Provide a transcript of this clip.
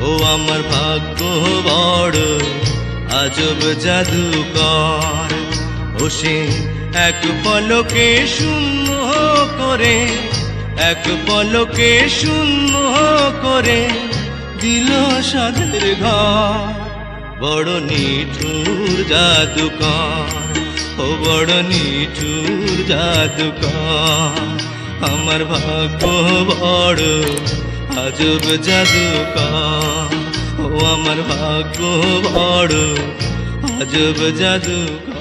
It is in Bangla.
ও আমার ভাগ্য বড় আজব জাদুকর, ও সে এক পলকে শূন্য করে, এক পলকে শূন্য করে দিল সাদের ঘর। বড় নিঠুর জাদুকর, ও বড় নিঠুর জাদুকর, আমার ভাগ্য বড় আজব জাদুকর, ও আমার ভাগ্য বড় আজব জাদুকর।